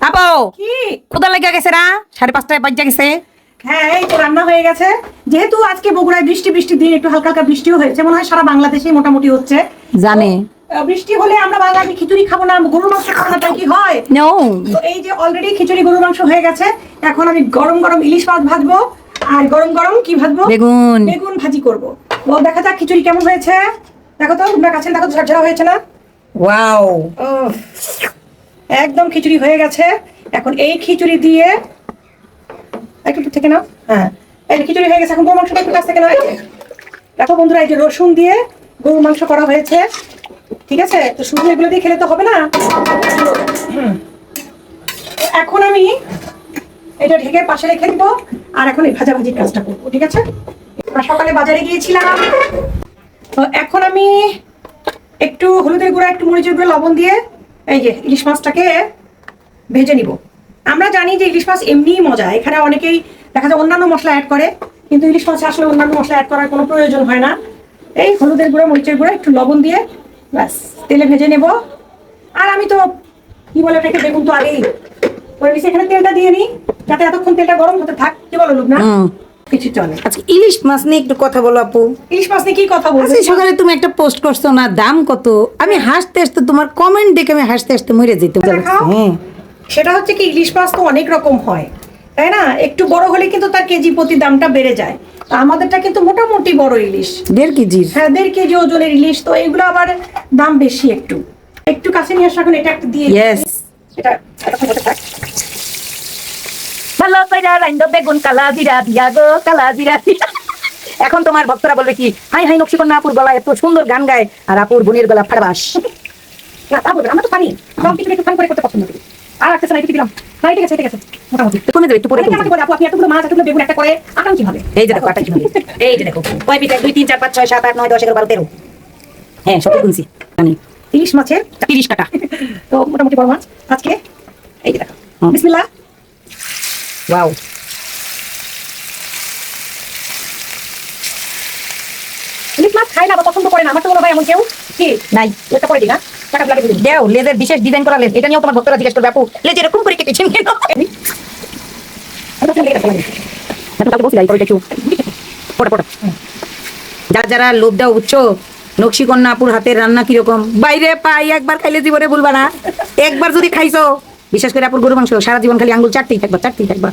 আপু কি? কোথা লেগে গেছে না 5:30টায় বাজে গেছে। হ্যাঁ, এই তো রান্না হয়ে গেছে। যেহেতু আজকে বগুড়ায় বৃষ্টি বৃষ্টি দিন, একটু হালকা হালকা বৃষ্টিও হয়েছে, মনে হয় সারা বাংলাদেশে মোটামুটি হচ্ছে। জানে বৃষ্টি হলে আমরা বাঙালি খিচুড়ি খাবো না, গরুর মাংস খাবো না, তাই কি হয়? নো তো এই যে অলরেডি খিচুড়ি গরুর মাংস হয়ে গেছে, এখন আমি গরম গরম ইলিশ মাছ ভাজবো, আর গরম গরম কি ভাজবো? বেগুন। বেগুন ভাজি করবো। তো দেখা যাক খিচুড়ি কেমন হয়েছে। দেখো তো, তোমরা কাছে দেখো, ঝরঝরা হয়েছে না? ওয়াও উফ, একদম খিচুড়ি হয়ে গেছে। এখন এই খিচুড়ি দিয়ে একটু দূর থেকে নাও। হ্যাঁ, এই যে খিচুড়ি হয়ে গেছে, এখন গরুর মাংসটা একটু কাছ থেকে নাও। এই যে, দেখো বন্ধুরা, এই যে রসুন দিয়ে গরুর মাংস করা হয়েছে। ঠিক আছে, তো শুধু এগুলো দিয়ে খেলে তো হবে না। তো এখন আমি এটা ঢেকে পাশে রেখে দিব, আর এখন এই ভাজাভাজির কাজটা করবো। ঠিক আছে, আমরা সকালে বাজারে গিয়েছিলাম। তো এখন আমি একটু হলুদের গুঁড়া, একটু মরিচের গুঁড়া, লবণ দিয়ে এই যে ইলিশ মাছটাকে ভেজে নিব। আমরা জানি যে ইলিশ মাছ এমনিই মজা, এখানে অনেকেই দেখা যায় অন্যান্য মশলা অ্যাড করে, কিন্তু ইলিশ মাছে আসলে অন্যান্য মশলা অ্যাড করার কোনো প্রয়োজন হয় না। এই হলুদের গুঁড়া, মরিচের গুঁড়া, একটু লবণ দিয়ে ব্যাস তেলে ভেজে নেব। আর আমি তো কি বলে এটাকে, বেগুন তো আগেই করে নিচ্ছি, এখানে তেলটা দিয়ে নিই যাতে এতক্ষণ তেলটা গরম হতে থাক। কি বলো লুবনা? কিছু চলে। আজকে ইলিশ মাছ নিয়ে একটু কথা বলো আপু। ইলিশ মাছ নিয়ে কি কথা বলবো? আজকে সকালে তুমি একটা পোস্ট করছো না, দাম কত? আমি হাসতে হাসতে, তোমার কমেন্ট দেখে আমি হাসতে হাসতে মরে যেতে। দেখাও। সেটা হচ্ছে কি, ইলিশ মাছ তো অনেক রকম হয়, তাই না? একটু বড় হলে কিন্তু তার কেজি প্রতি দামটা বেড়ে যায়। তা আমাদেরটা কিন্তু মোটামুটি বড় ইলিশ। 1.5 কেজির। হ্যাঁ, 1.5 কেজি ওজনের ইলিশ, তো এগুলো আবার দাম বেশি। একটু একটু কাছে নিয়ে আসো, এখন এটা একটু দিয়ে Yes. এটা এতক্ষণ হতে থাক। ভালো কইরা রাইন্দো বেগুন কালা জিরা দিয়া গো, কালা জিরা দিয়া। এখন তোমার ভক্তরা বলবে কি, হাই হাই নকশিকন্যা আপুর গলা এত সুন্দর গান গায়, আর আপুর বোনের গলা ফাড়বাস। না, তা বলবে না, আমরা তো পারি, সব কিছু একটু ফান করে করতে পছন্দ করি। আর রাখতেছে না, একটু দিলাম না, ঠিক আছে ঠিক আছে, মোটামুটি। তো কমে যাবে একটু পরে। অনেকে আমাকে বলে, আপু আপনি এতগুলো মাছ, এতগুলো বেগুন একটা করে আটান কিভাবে? এই যে দেখো আটা কিভাবে, এই যে দেখো কয় পিঠে, 2 3 4 5 6 7 8 9 10 11 12 13। হ্যাঁ, সব গুনছি জানি। ইলিশ মাছের 30 কাটা। তো মোটামুটি বড় মাছ আজকে। এই যে দেখো, হুম। বিসমিল্লাহ। ওয়াও, ইলিশ মাছ খায় না বা পছন্দ করে না, আমার তো মনে হয় এমন কেউ কি নাই। ওটা করে দিই না, টাকা লাগে দিই। দেও লেজের বিশেষ ডিজাইন করা লেজ, এটা নিয়েও তোমার ভক্তরা জিজ্ঞেস করবে আপু লেজ এরকম করে কেটেছেন কেন? যারা যারা লোভ দাও বুঝছো, নকশিকন্যা আপুর হাতের রান্না কিরকম বাইরে পাই, একবার খাইলে জীবনে ভুলবা না। একবার যদি খাইছো, বিশেষ করে আপুর গরু মাংস, সারা জীবন খালি আঙ্গুল চাটতেই থাকবা, চাটতেই থাকবা।